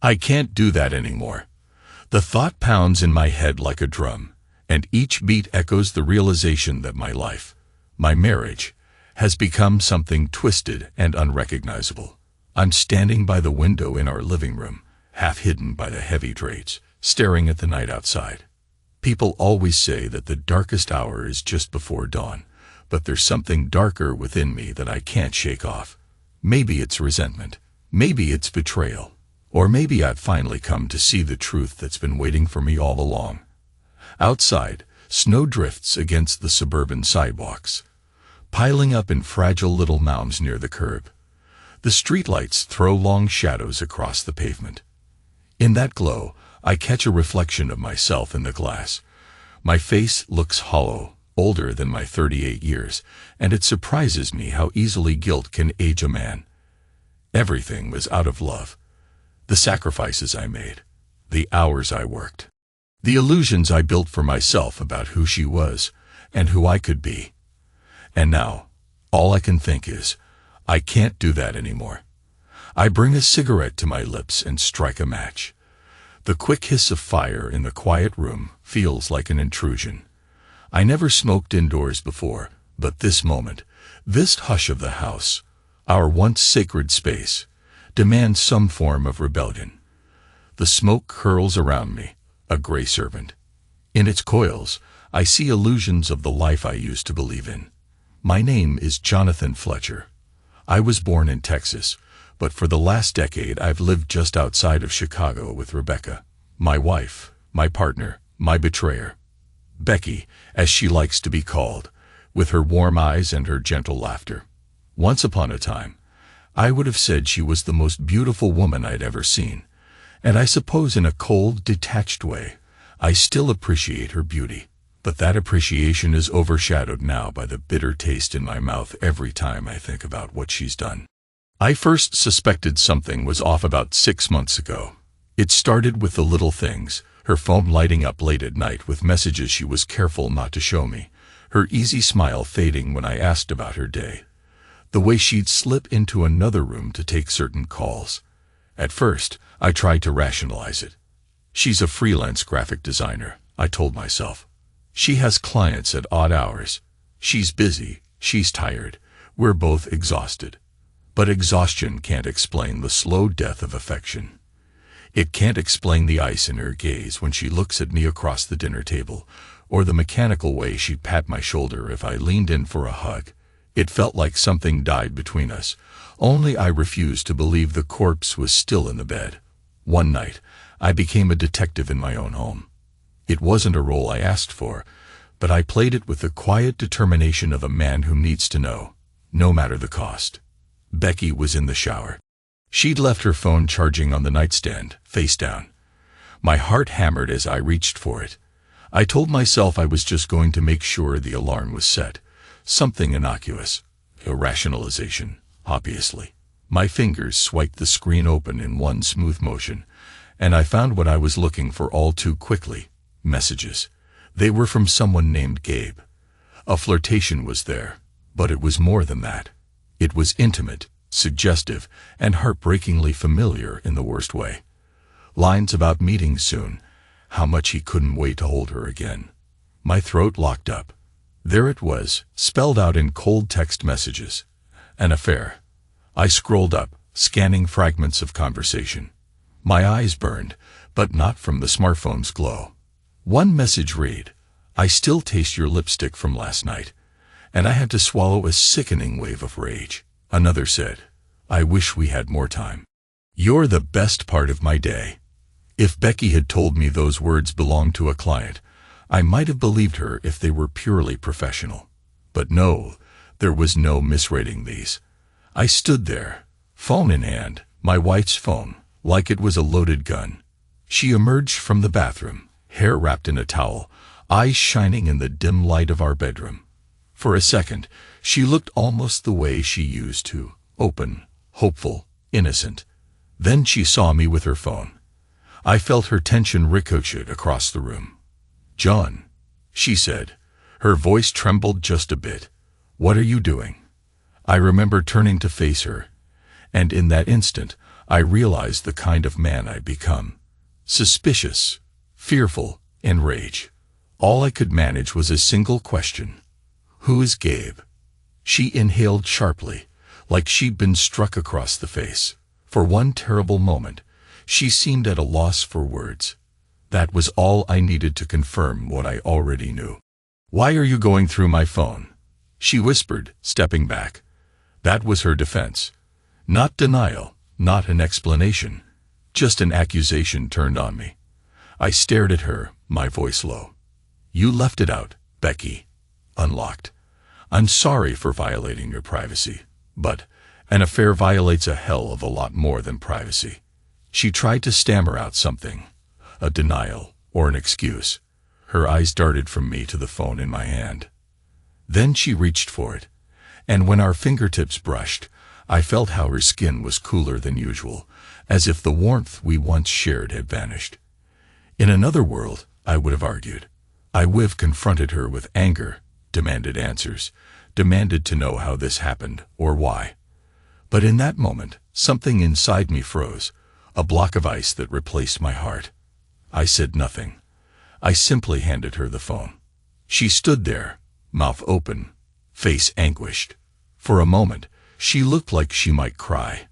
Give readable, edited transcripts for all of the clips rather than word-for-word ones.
I can't do that anymore. The thought pounds in my head like a drum, and each beat echoes the realization that my life, my marriage, has become something twisted and unrecognizable. I'm standing by the window in our living room, half hidden by the heavy drapes, staring at the night outside. People always say that the darkest hour is just before dawn, but there's something darker within me that I can't shake off. Maybe it's resentment, maybe it's betrayal, or maybe I've finally come to see the truth that's been waiting for me all along. Outside, snow drifts against the suburban sidewalks, piling up in fragile little mounds near the curb. The streetlights throw long shadows across the pavement. In that glow, I catch a reflection of myself in the glass. My face looks hollow, older than my 38 years, and it surprises me how easily guilt can age a man. Everything was out of love. The sacrifices I made, the hours I worked, the illusions I built for myself about who she was and who I could be. And now, all I can think is, I can't do that anymore. I bring a cigarette to my lips and strike a match. The quick hiss of fire in the quiet room feels like an intrusion. I never smoked indoors before, but this moment, this hush of the house, our once sacred space, demands some form of rebellion. The smoke curls around me, a gray serpent. In its coils, I see illusions of the life I used to believe in. My name is Jonathan Fletcher. I was born in Texas, but for the last decade I've lived just outside of Chicago with Rebecca, my wife, my partner, my betrayer. Becky, as she likes to be called, with her warm eyes and her gentle laughter. Once upon a time, I would have said she was the most beautiful woman I'd ever seen, and I suppose in a cold, detached way, I still appreciate her beauty. But that appreciation is overshadowed now by the bitter taste in my mouth every time I think about what she's done. I first suspected something was off about 6 months ago. It started with the little things, her phone lighting up late at night with messages she was careful not to show me, her easy smile fading when I asked about her day, the way she'd slip into another room to take certain calls. At first, I tried to rationalize it. She's a freelance graphic designer, I told myself. She has clients at odd hours. She's busy, she's tired, we're both exhausted. But exhaustion can't explain the slow death of affection. It can't explain the ice in her gaze when she looks at me across the dinner table, or the mechanical way she'd pat my shoulder if I leaned in for a hug. It felt like something died between us, only I refused to believe the corpse was still in the bed. One night, I became a detective in my own home. It wasn't a role I asked for, but I played it with the quiet determination of a man who needs to know, no matter the cost. Becky was in the shower. She'd left her phone charging on the nightstand, face down. My heart hammered as I reached for it. I told myself I was just going to make sure the alarm was set. Something innocuous. A rationalization, obviously. My fingers swiped the screen open in one smooth motion, and I found what I was looking for all too quickly. Messages. They were from someone named Gabe. A flirtation was there, but it was more than that. It was intimate, suggestive, and heartbreakingly familiar in the worst way. Lines about meeting soon, how much he couldn't wait to hold her again. My throat locked up. There it was, spelled out in cold text messages. An affair. I scrolled up, scanning fragments of conversation. My eyes burned, but not from the smartphone's glow. One message read, "I still taste your lipstick from last night," and I had to swallow a sickening wave of rage. Another said, "I wish we had more time. You're the best part of my day." If Becky had told me those words belonged to a client, I might have believed her if they were purely professional. But no, there was no misreading these. I stood there, phone in hand, my wife's phone, like it was a loaded gun. She emerged from the bathroom, hair wrapped in a towel, eyes shining in the dim light of our bedroom. For a second, she looked almost the way she used to, open, hopeful, innocent. Then she saw me with her phone. I felt her tension ricochet across the room. "John," she said. Her voice trembled just a bit. "What are you doing?" I remember turning to face her, and in that instant, I realized the kind of man I'd become. Suspicious, fearful, enraged. All I could manage was a single question. Who is Gabe? She inhaled sharply, like she'd been struck across the face. For one terrible moment, she seemed at a loss for words. That was all I needed to confirm what I already knew. "Why are you going through my phone?" she whispered, stepping back. That was her defense. Not denial, not an explanation, just an accusation turned on me. I stared at her, my voice low. "You left it out, Becky. Unlocked. I'm sorry for violating your privacy, but an affair violates a hell of a lot more than privacy." She tried to stammer out something, a denial or an excuse. Her eyes darted from me to the phone in my hand. Then she reached for it, and when our fingertips brushed, I felt how her skin was cooler than usual, as if the warmth we once shared had vanished. In another world, I would have argued. I would have confronted her with anger, demanded answers, demanded to know how this happened or why. But in that moment, something inside me froze, a block of ice that replaced my heart. I said nothing. I simply handed her the phone. She stood there, mouth open, face anguished. For a moment, she looked like she might cry,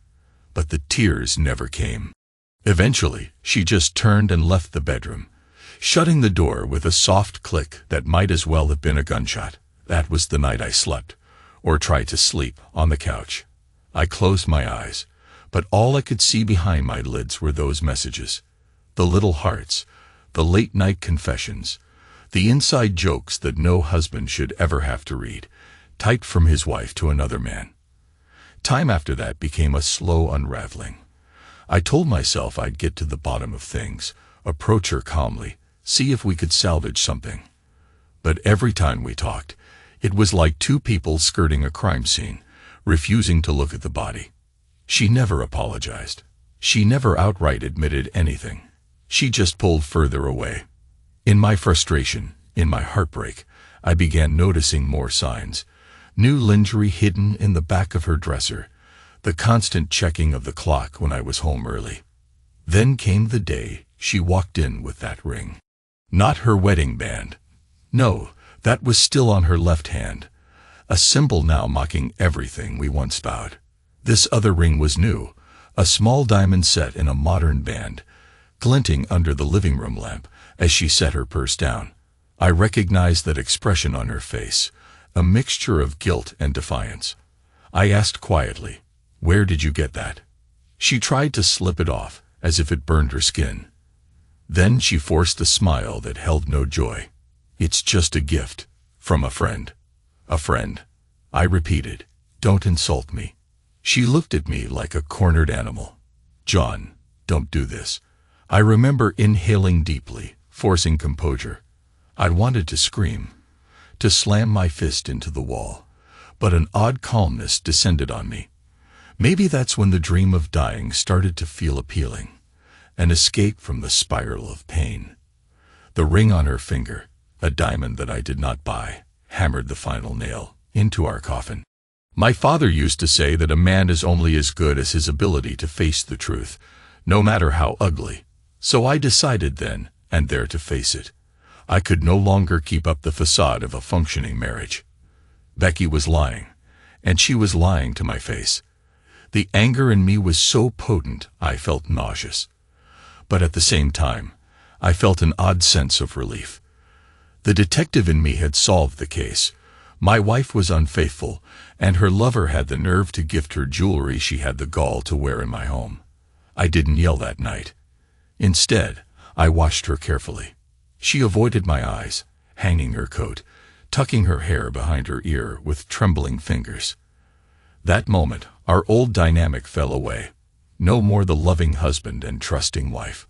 but the tears never came. Eventually, she just turned and left the bedroom, shutting the door with a soft click that might as well have been a gunshot. That was the night I slept, or tried to sleep, on the couch. I closed my eyes, but all I could see behind my lids were those messages. The little hearts, the late-night confessions, the inside jokes that no husband should ever have to read, typed from his wife to another man. Time after that became a slow unraveling. I told myself I'd get to the bottom of things, approach her calmly, see if we could salvage something. But every time we talked, it was like two people skirting a crime scene, refusing to look at the body. She never apologized. She never outright admitted anything. She just pulled further away. In my frustration, in my heartbreak, I began noticing more signs. New lingerie hidden in the back of her dresser, the constant checking of the clock when I was home early. Then came the day she walked in with that ring. Not her wedding band. No, that was still on her left hand, a symbol now mocking everything we once vowed. This other ring was new, a small diamond set in a modern band, glinting under the living room lamp as she set her purse down. I recognized that expression on her face, a mixture of guilt and defiance. I asked quietly, "Where did you get that?" She tried to slip it off, as if it burned her skin. Then she forced a smile that held no joy. "It's just a gift, from a friend." "A friend?" I repeated. "Don't insult me." She looked at me like a cornered animal. "John, don't do this." I remember inhaling deeply, forcing composure. I'd wanted to scream, to slam my fist into the wall, but an odd calmness descended on me. Maybe that's when the dream of dying started to feel appealing, an escape from the spiral of pain. The ring on her finger, a diamond that I did not buy, hammered the final nail into our coffin. My father used to say that a man is only as good as his ability to face the truth, no matter how ugly. So I decided then and there to face it. I could no longer keep up the facade of a functioning marriage. Becky was lying, and she was lying to my face. The anger in me was so potent I felt nauseous. But at the same time, I felt an odd sense of relief. The detective in me had solved the case. My wife was unfaithful, and her lover had the nerve to gift her jewelry she had the gall to wear in my home. I didn't yell that night. Instead, I watched her carefully. She avoided my eyes, hanging her coat, tucking her hair behind her ear with trembling fingers. That moment, our old dynamic fell away. No more the loving husband and trusting wife.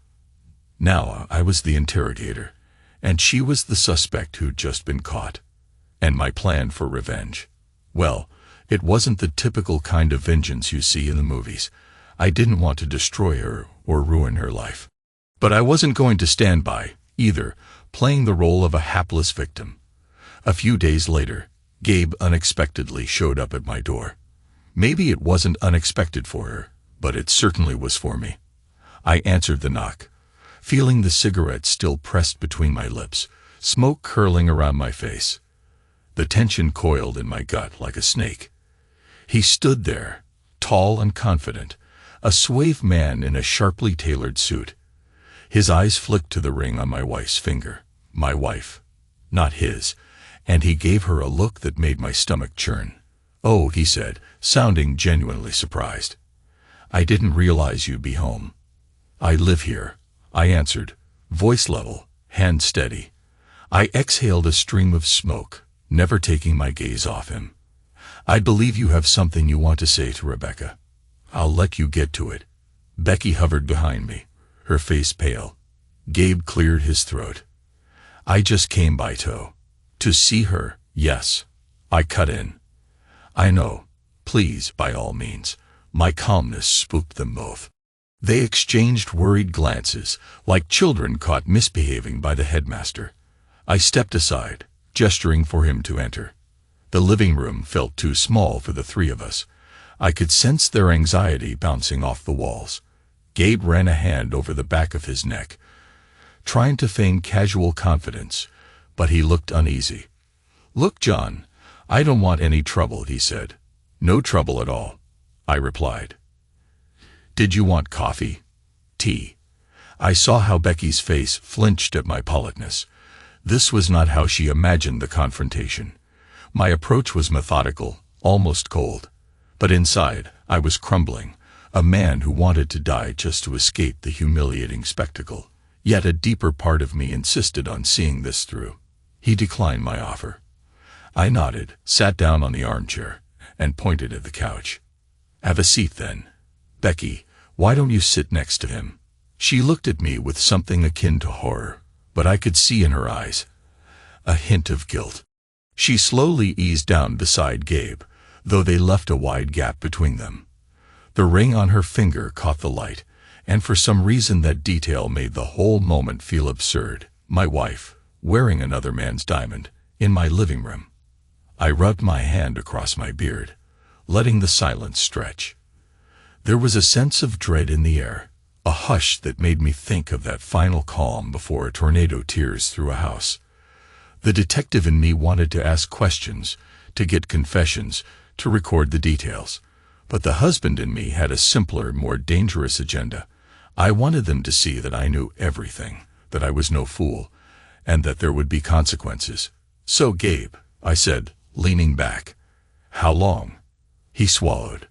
Now I was the interrogator, and she was the suspect who'd just been caught. And my plan for revenge. Well, it wasn't the typical kind of vengeance you see in the movies. I didn't want to destroy her or ruin her life. But I wasn't going to stand by, either, playing the role of a hapless victim. A few days later, Gabe unexpectedly showed up at my door. Maybe it wasn't unexpected for her, but it certainly was for me. I answered the knock, feeling the cigarette still pressed between my lips, smoke curling around my face. The tension coiled in my gut like a snake. He stood there, tall and confident, a suave man in a sharply tailored suit. His eyes flicked to the ring on my wife's finger. My wife, not his, and he gave her a look that made my stomach churn. "Oh," he said, sounding genuinely surprised. "I didn't realize you'd be home." "I live here," I answered, voice level, hand steady. I exhaled a stream of smoke, never taking my gaze off him. "I believe you have something you want to say to Rebecca. I'll let you get to it." Becky hovered behind me, her face pale. Gabe cleared his throat. "I just came by to see her, yes." I cut in. "I know. Please, by all means." My calmness spooked them both. They exchanged worried glances, like children caught misbehaving by the headmaster. I stepped aside, gesturing for him to enter. The living room felt too small for the three of us. I could sense their anxiety bouncing off the walls. Gabe ran a hand over the back of his neck, trying to feign casual confidence, but he looked uneasy. "Look, John, I don't want any trouble," he said. "No trouble at all," I replied. "Did you want coffee? Tea?" I saw how Becky's face flinched at my politeness. This was not how she imagined the confrontation. My approach was methodical, almost cold. But inside, I was crumbling, a man who wanted to die just to escape the humiliating spectacle. Yet a deeper part of me insisted on seeing this through. He declined my offer. I nodded, sat down on the armchair, and pointed at the couch. "Have a seat then. Becky, why don't you sit next to him?" She looked at me with something akin to horror, but I could see in her eyes a hint of guilt. She slowly eased down beside Gabe, though they left a wide gap between them. The ring on her finger caught the light, and for some reason that detail made the whole moment feel absurd. My wife, wearing another man's diamond, in my living room. I rubbed my hand across my beard, letting the silence stretch. There was a sense of dread in the air, a hush that made me think of that final calm before a tornado tears through a house. The detective in me wanted to ask questions, to get confessions, to record the details. But the husband in me had a simpler, more dangerous agenda. I wanted them to see that I knew everything, that I was no fool, and that there would be consequences. "So, Gabe," I said, leaning back. "How long?" He swallowed.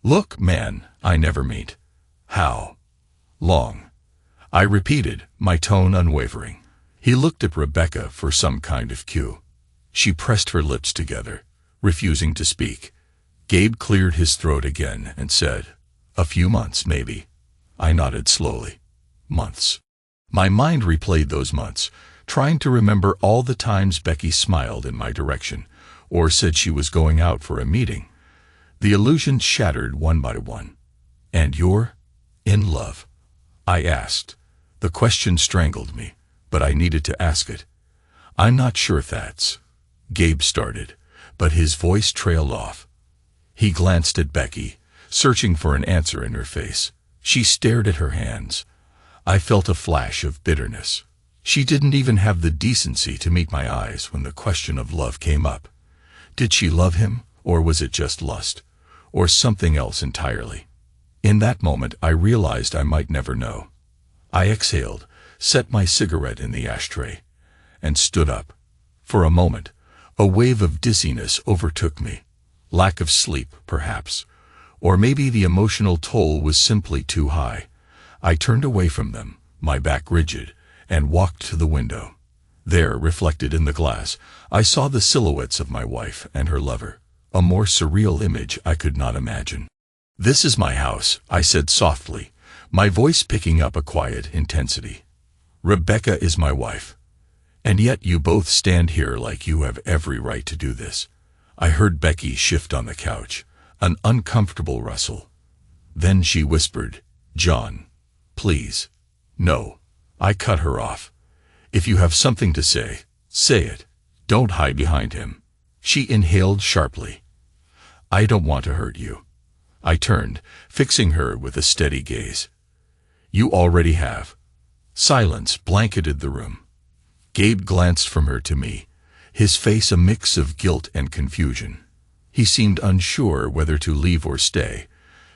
"Look, man, I never meet. How long?" I repeated, my tone unwavering. He looked at Rebecca for some kind of cue. She pressed her lips together, refusing to speak. Gabe cleared his throat again and said, "A few months, maybe." I nodded slowly. Months. My mind replayed those months, trying to remember all the times Becky smiled in my direction, or said she was going out for a meeting. The illusions shattered one by one. "And you're in love?" I asked. The question strangled me, but I needed to ask it. "I'm not sure if that's—" Gabe started, but his voice trailed off. He glanced at Becky, searching for an answer in her face. She stared at her hands. I felt a flash of bitterness. She didn't even have the decency to meet my eyes when the question of love came up. Did she love him, or was it just lust, or something else entirely? In that moment, I realized I might never know. I exhaled, set my cigarette in the ashtray, and stood up. For a moment, a wave of dizziness overtook me. Lack of sleep, perhaps. Or maybe the emotional toll was simply too high. I turned away from them, my back rigid, and walked to the window. There, reflected in the glass, I saw the silhouettes of my wife and her lover, a more surreal image I could not imagine. "This is my house," I said softly, my voice picking up a quiet intensity. "Rebecca is my wife. And yet you both stand here like you have every right to do this." I heard Becky shift on the couch, an uncomfortable rustle. Then she whispered, "John, please." "No." I cut her off. "If you have something to say, say it. Don't hide behind him." She inhaled sharply. "I don't want to hurt you." I turned, fixing her with a steady gaze. You already have. Silence blanketed the room. Gabe glanced from her to me, his face a mix of guilt and confusion. He seemed unsure whether to leave or stay,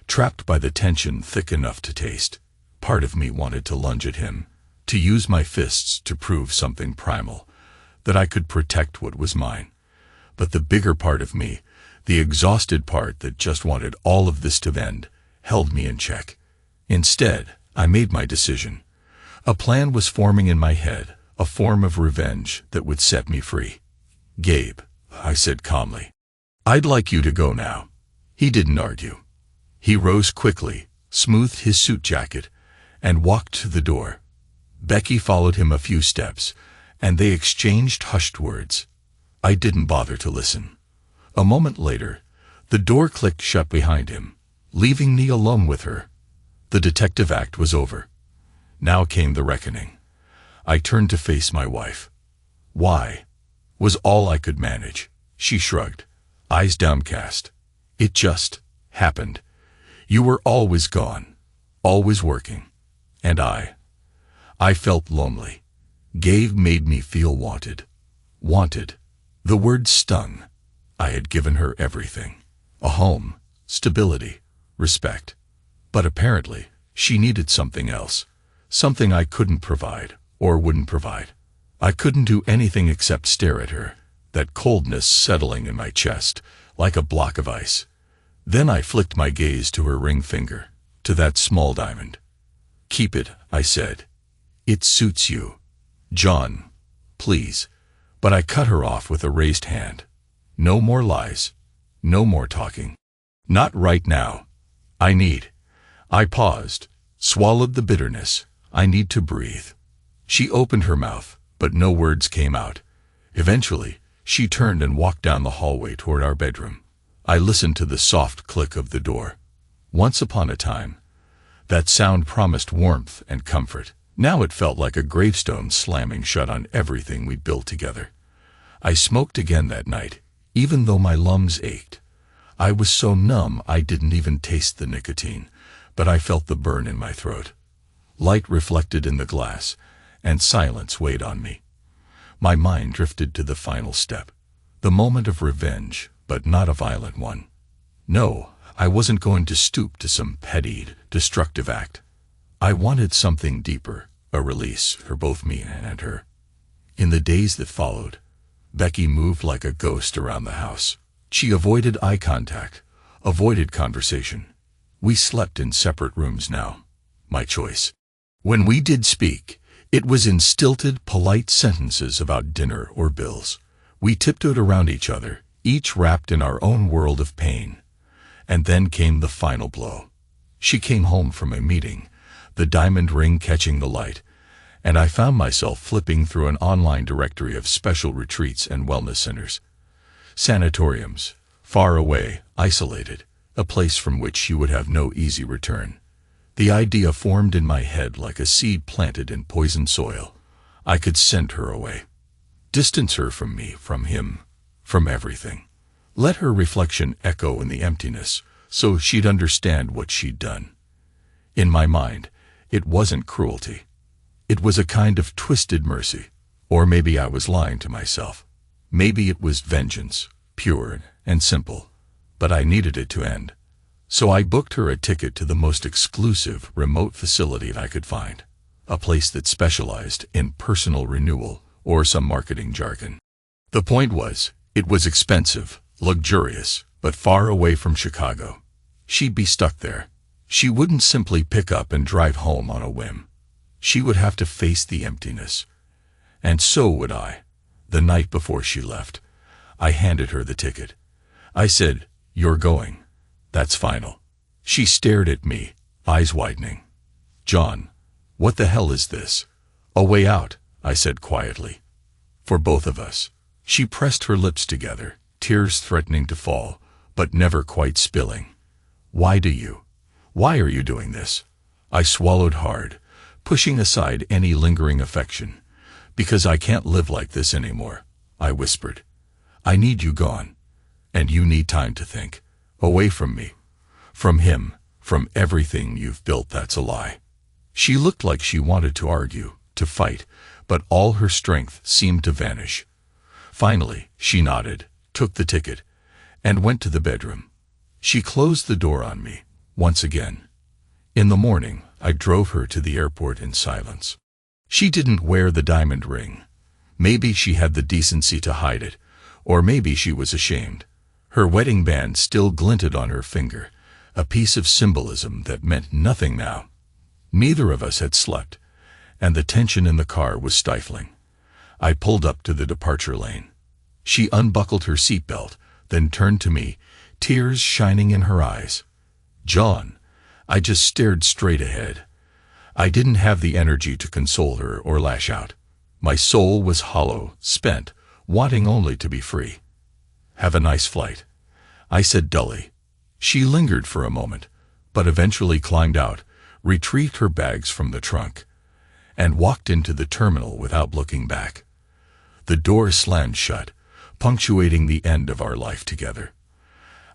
trapped by the tension thick enough to taste. Part of me wanted to lunge at him, to use my fists to prove something primal, that I could protect what was mine. But the bigger part of me, the exhausted part that just wanted all of this to end, held me in check. Instead, I made my decision. A plan was forming in my head, a form of revenge that would set me free. Gabe, I said calmly, I'd like you to go now. He didn't argue. He rose quickly, smoothed his suit jacket, and walked to the door. Becky followed him a few steps, and they exchanged hushed words. I didn't bother to listen. A moment later, the door clicked shut behind him, leaving me alone with her. The detective act was over. Now came the reckoning. I turned to face my wife. Why? Was all I could manage. She shrugged, eyes downcast. It just happened. You were always gone, always working. And I felt lonely. Gabe made me feel wanted. Wanted. The word stung. I had given her everything. A home, stability, respect. But apparently, she needed something else. Something I couldn't provide, or wouldn't provide. I couldn't do anything except stare at her, that coldness settling in my chest, like a block of ice. Then I flicked my gaze to her ring finger, to that small diamond. Keep it, I said. It suits you. John, please. But I cut her off with a raised hand. No more lies. No more talking. Not right now. I paused, swallowed the bitterness. I need to breathe. She opened her mouth, but no words came out. Eventually, she turned and walked down the hallway toward our bedroom. I listened to the soft click of the door. Once upon a time, that sound promised warmth and comfort. Now it felt like a gravestone slamming shut on everything we'd built together. I smoked again that night, even though my lungs ached. I was so numb I didn't even taste the nicotine, but I felt the burn in my throat. Light reflected in the glass, and silence weighed on me. My mind drifted to the final step, the moment of revenge, but not a violent one. No, I wasn't going to stoop to some petty, destructive act. I wanted something deeper, a release for both me and her. In the days that followed, Becky moved like a ghost around the house. She avoided eye contact, avoided conversation. We slept in separate rooms now. My choice. When we did speak, it was in stilted, polite sentences about dinner or bills. We tiptoed around each other, each wrapped in our own world of pain. And then came the final blow. She came home from a meeting, the diamond ring catching the light, and I found myself flipping through an online directory of special retreats and wellness centers. Sanatoriums, far away, isolated, a place from which she would have no easy return. The idea formed in my head like a seed planted in poisoned soil. I could send her away. Distance her from me, from him, from everything. Let her reflection echo in the emptiness, so she'd understand what she'd done. In my mind, it wasn't cruelty. It was a kind of twisted mercy. Or maybe I was lying to myself. Maybe it was vengeance, pure and simple. But I needed it to end. So I booked her a ticket to the most exclusive, remote facility I could find. A place that specialized in personal renewal or some marketing jargon. The point was, it was expensive, luxurious, but far away from Chicago. She'd be stuck there. She wouldn't simply pick up and drive home on a whim. She would have to face the emptiness. And so would I. The night before she left, I handed her the ticket. I said, "You're going. That's final." She stared at me, eyes widening. "John, what the hell is this?" "A way out," I said quietly. "For both of us." She pressed her lips together, tears threatening to fall, but never quite spilling. Why are you doing this?" I swallowed hard, pushing aside any lingering affection. "Because I can't live like this anymore," I whispered. "I need you gone. And you need time to think. Away from me. From him, from everything you've built, that's a lie. She looked like she wanted to argue, to fight, but all her strength seemed to vanish. Finally, she nodded, took the ticket, and went to the bedroom. She closed the door on me, once again. In the morning, I drove her to the airport in silence. She didn't wear the diamond ring. Maybe she had the decency to hide it, or maybe she was ashamed. Her wedding band still glinted on her finger, a piece of symbolism that meant nothing now. Neither of us had slept, and the tension in the car was stifling. I pulled up to the departure lane. She unbuckled her seatbelt, then turned to me, tears shining in her eyes. "John," I just stared straight ahead. I didn't have the energy to console her or lash out. My soul was hollow, spent, wanting only to be free. "Have a nice flight," I said dully. She lingered for a moment, but eventually climbed out, retrieved her bags from the trunk, and walked into the terminal without looking back. The door slammed shut, punctuating the end of our life together.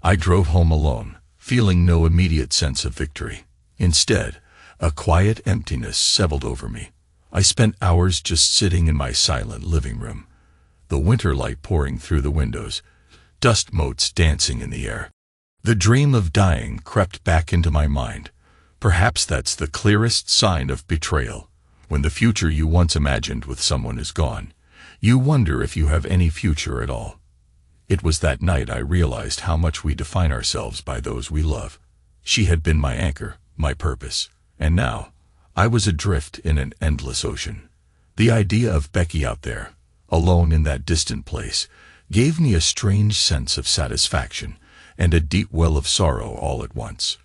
I drove home alone, feeling no immediate sense of victory. Instead, a quiet emptiness settled over me. I spent hours just sitting in my silent living room, the winter light pouring through the windows, dust motes dancing in the air. The dream of dying crept back into my mind. Perhaps that's the clearest sign of betrayal. When the future you once imagined with someone is gone, you wonder if you have any future at all. It was that night I realized how much we define ourselves by those we love. She had been my anchor, my purpose, and now I was adrift in an endless ocean. The idea of Becky out there, alone in that distant place, gave me a strange sense of satisfaction and a deep well of sorrow all at once.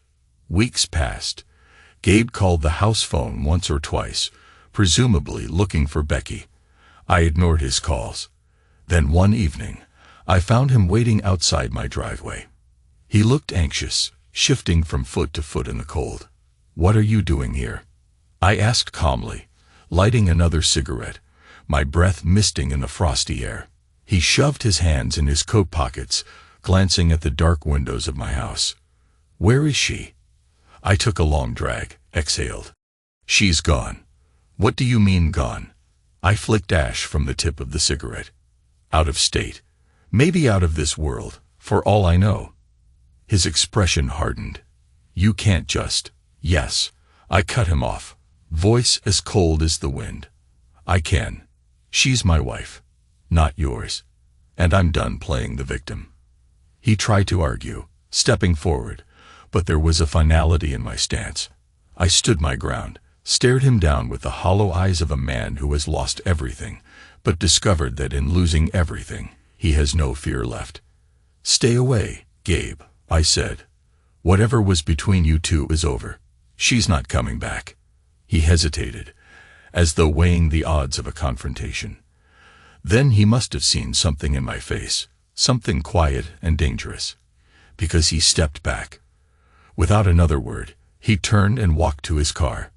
Weeks passed. Gabe called the house phone once or twice, presumably looking for Becky. I ignored his calls. Then one evening, I found him waiting outside my driveway. He looked anxious, shifting from foot to foot in the cold. "What are you doing here?" I asked calmly, lighting another cigarette, my breath misting in the frosty air. He shoved his hands in his coat pockets, glancing at the dark windows of my house. "Where is she?" I took a long drag, exhaled. "She's gone." "What do you mean gone?" I flicked ash from the tip of the cigarette. "Out of state. Maybe out of this world, for all I know." His expression hardened. "You can't just—" "Yes." I cut him off, voice as cold as the wind. "I can. She's my wife, not yours. And I'm done playing the victim." He tried to argue, stepping forward, but there was a finality in my stance. I stood my ground, stared him down with the hollow eyes of a man who has lost everything, but discovered that in losing everything, he has no fear left. "Stay away, Gabe," I said. "Whatever was between you two is over. She's not coming back." He hesitated, as though weighing the odds of a confrontation. Then he must have seen something in my face, something quiet and dangerous, because he stepped back. Without another word, he turned and walked to his car.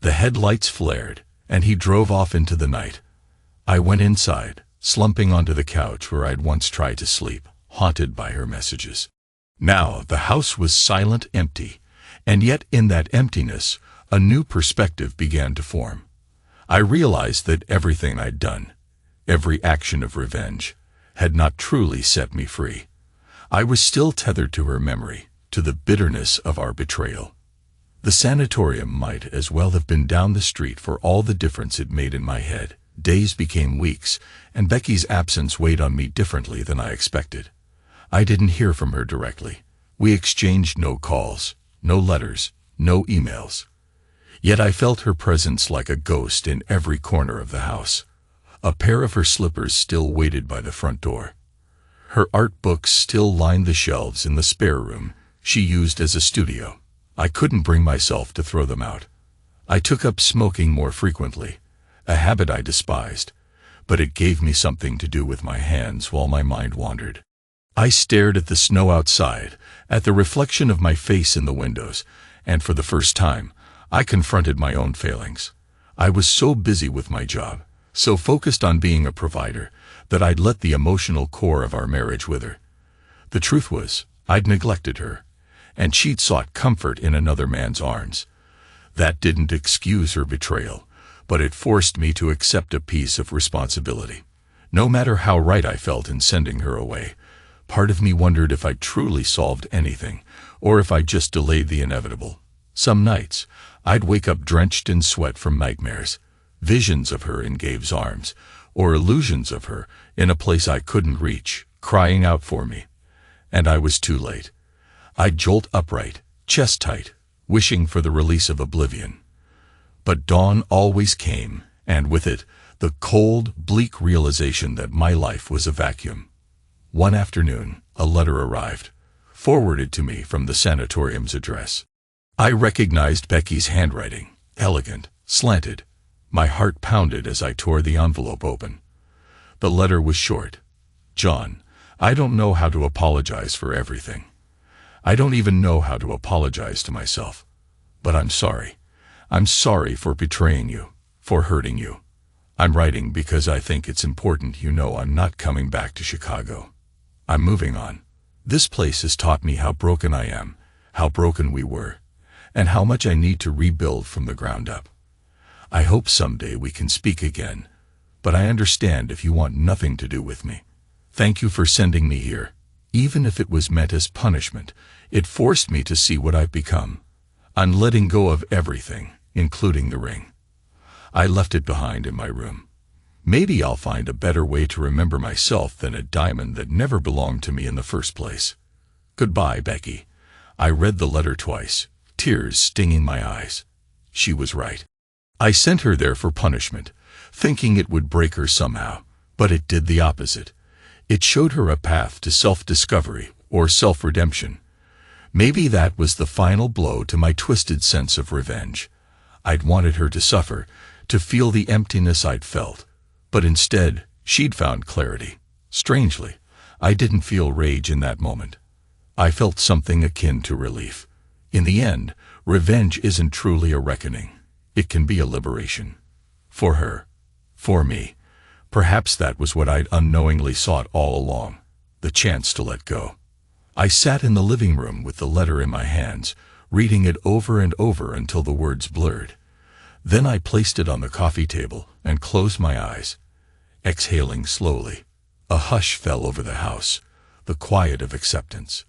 The headlights flared, and he drove off into the night. I went inside, slumping onto the couch where I'd once tried to sleep, haunted by her messages. Now the house was silent, empty, and yet in that emptiness, a new perspective began to form. I realized that everything I'd done, every action of revenge, had not truly set me free. I was still tethered to her memory, to the bitterness of our betrayal. The sanatorium might as well have been down the street for all the difference it made in my head. Days became weeks, and Becky's absence weighed on me differently than I expected. I didn't hear from her directly. We exchanged no calls, no letters, no emails. Yet I felt her presence like a ghost in every corner of the house. A pair of her slippers still waited by the front door. Her art books still lined the shelves in the spare room she used as a studio. I couldn't bring myself to throw them out. I took up smoking more frequently, a habit I despised, but it gave me something to do with my hands while my mind wandered. I stared at the snow outside, at the reflection of my face in the windows, and for the first time, I confronted my own failings. I was so busy with my job, so focused on being a provider, that I'd let the emotional core of our marriage wither. The truth was, I'd neglected her, and she'd sought comfort in another man's arms. That didn't excuse her betrayal, but it forced me to accept a piece of responsibility. No matter how right I felt in sending her away, part of me wondered if I truly solved anything, or if I just delayed the inevitable. Some nights, I'd wake up drenched in sweat from nightmares, visions of her in Gabe's arms, or illusions of her in a place I couldn't reach, crying out for me. And I was too late. I'd jolt upright, chest tight, wishing for the release of oblivion. But dawn always came, and with it, the cold, bleak realization that my life was a vacuum. One afternoon, a letter arrived, forwarded to me from the sanatorium's address. I recognized Becky's handwriting, elegant, slanted. My heart pounded as I tore the envelope open. The letter was short. "John, I don't know how to apologize for everything. I don't even know how to apologize to myself. But I'm sorry. I'm sorry for betraying you, for hurting you. I'm writing because I think it's important you know I'm not coming back to Chicago. I'm moving on. This place has taught me how broken I am, how broken we were, and how much I need to rebuild from the ground up. I hope someday we can speak again, but I understand if you want nothing to do with me. Thank you for sending me here. Even if it was meant as punishment, it forced me to see what I've become. I'm letting go of everything, including the ring. I left it behind in my room. Maybe I'll find a better way to remember myself than a diamond that never belonged to me in the first place. Goodbye, Becky." I read the letter twice, tears stinging my eyes. She was right. I sent her there for punishment, thinking it would break her somehow, but it did the opposite. It showed her a path to self-discovery or self-redemption. Maybe that was the final blow to my twisted sense of revenge. I'd wanted her to suffer, to feel the emptiness I'd felt. But instead, she'd found clarity. Strangely, I didn't feel rage in that moment. I felt something akin to relief. In the end, revenge isn't truly a reckoning. It can be a liberation. For her. For me. Perhaps that was what I'd unknowingly sought all along. The chance to let go. I sat in the living room with the letter in my hands, reading it over and over until the words blurred. Then I placed it on the coffee table and closed my eyes. Exhaling slowly, a hush fell over the house, the quiet of acceptance.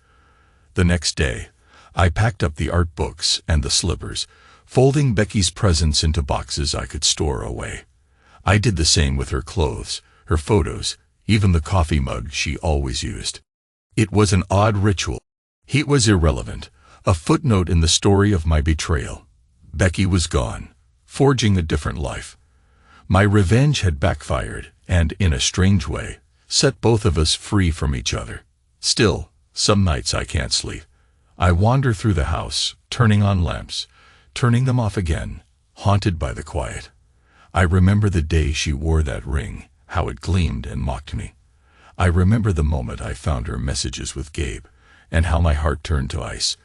The next day, I packed up the art books and the slippers, folding Becky's presents into boxes I could store away. I did the same with her clothes, her photos, even the coffee mug she always used. It was an odd ritual. He was irrelevant, a footnote in the story of my betrayal. Becky was gone, forging a different life. My revenge had backfired, and, in a strange way, set both of us free from each other. Still, some nights I can't sleep. I wander through the house, turning on lamps, turning them off again, haunted by the quiet. I remember the day she wore that ring, how it gleamed and mocked me. I remember the moment I found her messages with Gabe, and how my heart turned to ice.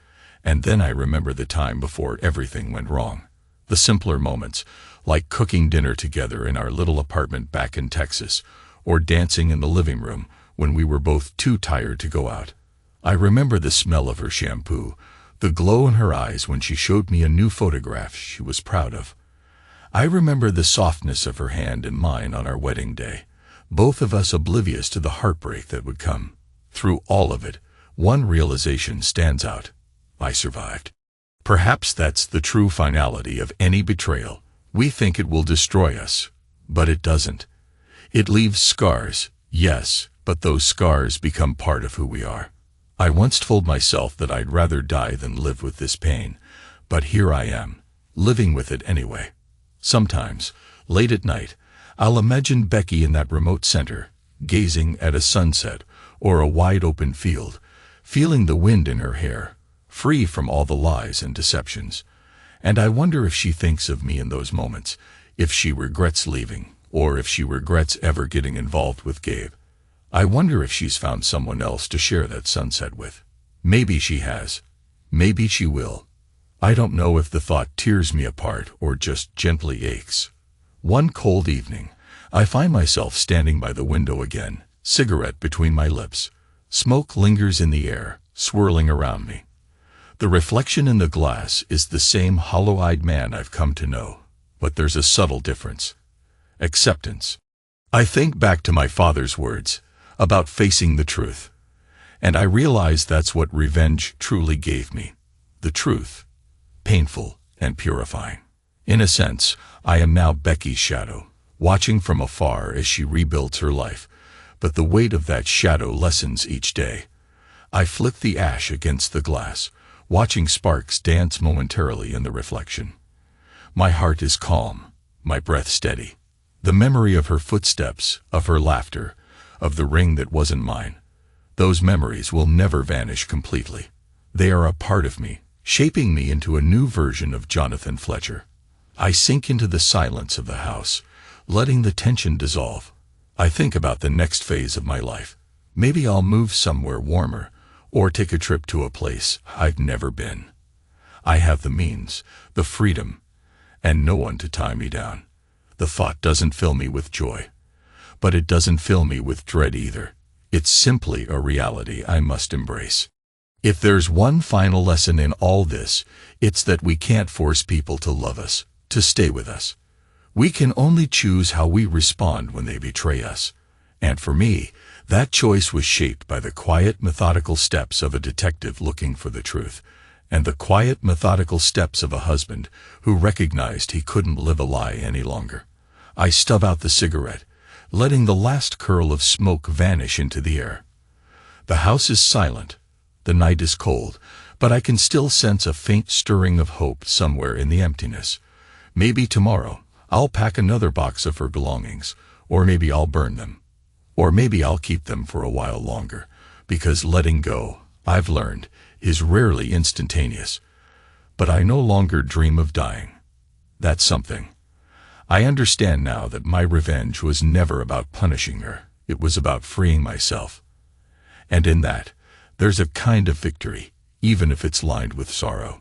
And then I remember the time before everything went wrong. The simpler moments, like cooking dinner together in our little apartment back in Texas, or dancing in the living room when we were both too tired to go out. I remember the smell of her shampoo, the glow in her eyes when she showed me a new photograph she was proud of. I remember the softness of her hand in mine on our wedding day, both of us oblivious to the heartbreak that would come. Through all of it, one realization stands out. I survived. Perhaps that's the true finality of any betrayal. We think it will destroy us, but it doesn't. It leaves scars, yes, but those scars become part of who we are. I once told myself that I'd rather die than live with this pain, but here I am, living with it anyway. Sometimes, late at night, I'll imagine Becky in that remote center, gazing at a sunset or a wide-open field, feeling the wind in her hair, free from all the lies and deceptions. And I wonder if she thinks of me in those moments, if she regrets leaving, or if she regrets ever getting involved with Gabe. I wonder if she's found someone else to share that sunset with. Maybe she has. Maybe she will. I don't know if the thought tears me apart or just gently aches. One cold evening, I find myself standing by the window again, cigarette between my lips. Smoke lingers in the air, swirling around me. The reflection in the glass is the same hollow-eyed man I've come to know, but there's a subtle difference. Acceptance. I think back to my father's words about facing the truth, and I realize that's what revenge truly gave me. The truth, painful and purifying. In a sense, I am now Becky's shadow, watching from afar as she rebuilds her life, but the weight of that shadow lessens each day. I flick the ash against the glass, watching sparks dance momentarily in the reflection. My heart is calm, my breath steady. The memory of her footsteps, of her laughter, of the ring that wasn't mine, those memories will never vanish completely. They are a part of me, shaping me into a new version of Jonathan Fletcher. I sink into the silence of the house, letting the tension dissolve. I think about the next phase of my life. Maybe I'll move somewhere warmer, or take a trip to a place I've never been. I have the means, the freedom, and no one to tie me down. The thought doesn't fill me with joy, but it doesn't fill me with dread either. It's simply a reality I must embrace. If there's one final lesson in all this, it's that we can't force people to love us, to stay with us. We can only choose how we respond when they betray us. And for me, that choice was shaped by the quiet, methodical steps of a detective looking for the truth, and the quiet, methodical steps of a husband who recognized he couldn't live a lie any longer. I stub out the cigarette, letting the last curl of smoke vanish into the air. The house is silent, the night is cold, but I can still sense a faint stirring of hope somewhere in the emptiness. Maybe tomorrow I'll pack another box of her belongings, or maybe I'll burn them. Or maybe I'll keep them for a while longer, because letting go, I've learned, is rarely instantaneous. But I no longer dream of dying. That's something. I understand now that my revenge was never about punishing her. It was about freeing myself. And in that, there's a kind of victory, even if it's lined with sorrow.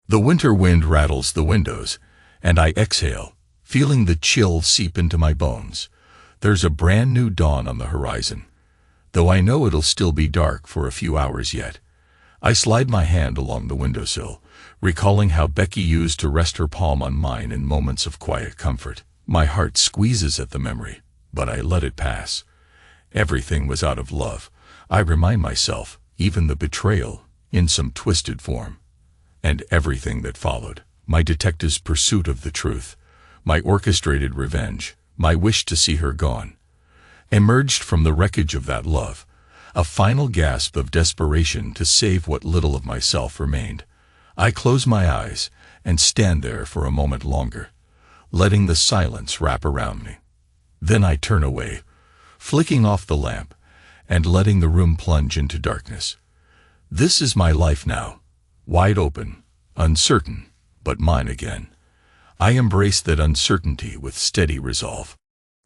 The winter wind rattles the windows, and I exhale, feeling the chill seep into my bones. There's a brand new dawn on the horizon, though I know it'll still be dark for a few hours yet. I slide my hand along the windowsill, recalling how Becky used to rest her palm on mine in moments of quiet comfort. My heart squeezes at the memory, but I let it pass. Everything was out of love, I remind myself, even the betrayal, in some twisted form. And everything that followed, my detective's pursuit of the truth, my orchestrated revenge, my wish to see her gone, emerged from the wreckage of that love, a final gasp of desperation to save what little of myself remained. I close my eyes and stand there for a moment longer, letting the silence wrap around me. Then I turn away, flicking off the lamp and letting the room plunge into darkness. This is my life now, wide open, uncertain, but mine again. I embrace that uncertainty with steady resolve.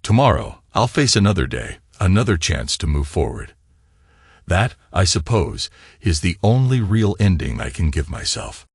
Tomorrow, I'll face another day, another chance to move forward. That, I suppose, is the only real ending I can give myself.